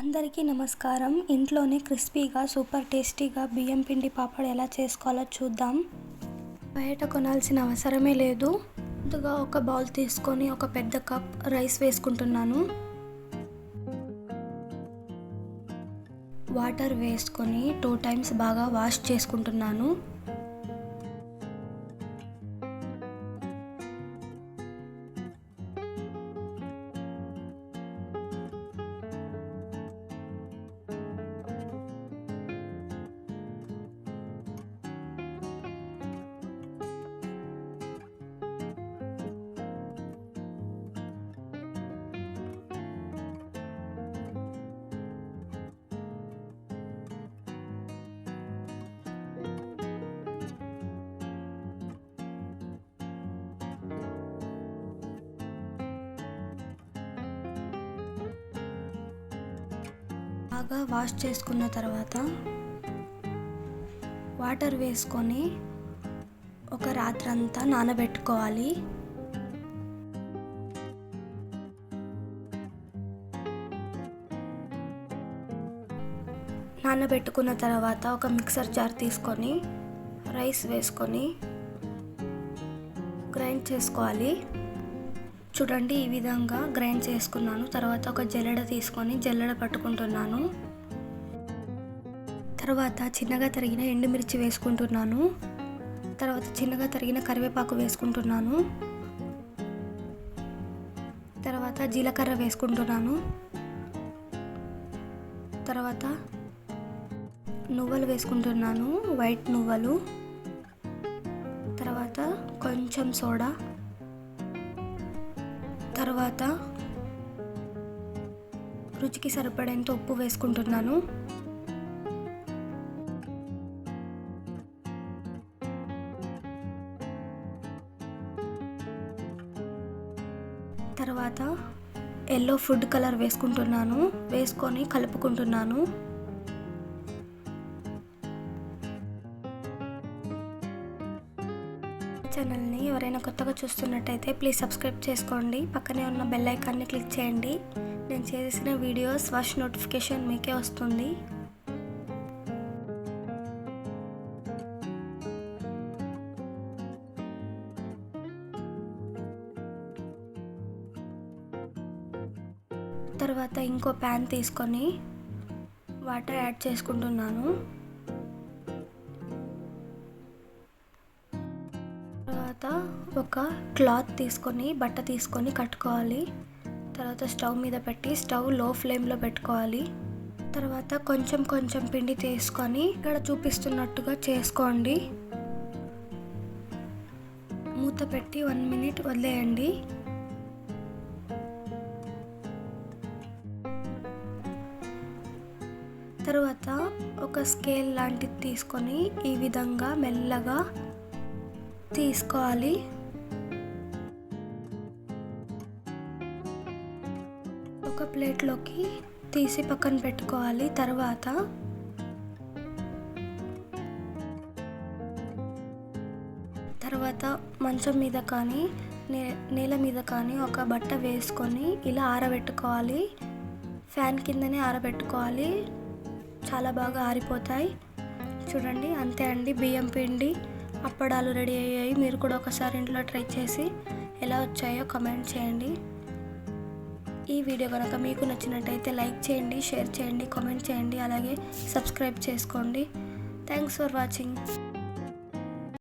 అందరికీ నమస్కారం. ఇంట్లోనే క్రిస్పీగా సూపర్ టేస్టీగా బియ్యం పిండి పాపడ్ ఎలా చేసుకోవాలో చూద్దాం. బయట కొనాల్సిన అవసరమే లేదు. ముందుగా ఒక బౌల్ తీసుకొని ఒక పెద్ద కప్ రైస్ వేసుకుంటున్నాను. వాటర్ వేసుకొని 2 టైమ్స్ బాగా వాష్ చేసుకుంటున్నాను. బాగా వాష్ చేసుకున్న తర్వాత వాటర్ వేసుకొని ఒక రాత్రంతా నానబెట్టుకోవాలి. నానబెట్టుకున్న తర్వాత ఒక మిక్సర్ జార్ తీసుకొని రైస్ వేసుకొని గ్రైండ్ చేసుకోవాలి. చూడండి, ఈ విధంగా గ్రైండ్ చేసుకున్నాను. తర్వాత ఒక జల్లెడ తీసుకొని జల్లెడ పట్టుకుంటున్నాను. తర్వాత చిన్నగా తరిగిన ఎండుమిర్చి వేసుకుంటున్నాను. తర్వాత చిన్నగా తరిగిన కరివేపాకు వేసుకుంటున్నాను. తర్వాత జీలకర్ర వేసుకుంటున్నాను. తర్వాత నువ్వులు వేసుకుంటున్నాను, వైట్ నువ్వులు. తర్వాత కొంచెం సోడా. తర్వాత రుచికి సరిపడేంత ఉప్పు వేసుకుంటున్నాను. తర్వాత ఎల్లో ఫుడ్ కలర్ వేసుకుంటున్నాను. వేసుకొని కలుపుకుంటున్నాను. ఛానల్ని ఎవరైనా కొత్తగా చూస్తున్నట్టయితే ప్లీజ్ సబ్స్క్రైబ్ చేసుకోండి. పక్కనే ఉన్న బెల్ ఐకాన్ని క్లిక్ చేయండి. నేను చేసిన వీడియోస్ ఫస్ట్ నోటిఫికేషన్ మీకే వస్తుంది. తర్వాత ఇంకో ప్యాన్ తీసుకొని వాటర్ యాడ్ చేసుకుంటున్నాను. తర్వాత ఒక క్లాత్ తీసుకొని బట్ట తీసుకొని కట్టుకోవాలి. తర్వాత స్టవ్ మీద పెట్టి స్టవ్ లో ఫ్లేమ్లో పెట్టుకోవాలి. తర్వాత కొంచెం కొంచెం పిండి తీసుకొని ఇక్కడ చూపిస్తున్నట్టుగా చేసుకోండి. మూత పెట్టి 1 మినిట్ వదిలేయండి. తర్వాత ఒక స్కేల్ లాంటిది తీసుకొని ఈ విధంగా మెల్లగా తీసుకోవాలి. ఒక ప్లేట్లోకి తీసి పక్కన పెట్టుకోవాలి. తర్వాత మంచం మీద కానీ నేల మీద కానీ ఒక బట్ట వేసుకొని ఇలా ఆరబెట్టుకోవాలి. ఫ్యాన్ కిందనే ఆరబెట్టుకోవాలి. చాలా బాగా ఆరిపోతాయి. చూడండి, అంతే అండి. బియ్యం పిండి అప్పడాలు రెడీ అయ్యాయి. మీరు కూడా ఒకసారి ఇంట్లో ట్రై చేసి ఎలా వచ్చాయో కామెంట్ చేయండి. ఈ వీడియో కనుక మీకు నచ్చినట్టయితే లైక్ చేయండి, షేర్ చేయండి, కామెంట్ చేయండి, అలాగే సబ్స్క్రైబ్ చేసుకోండి. Thanks for watching.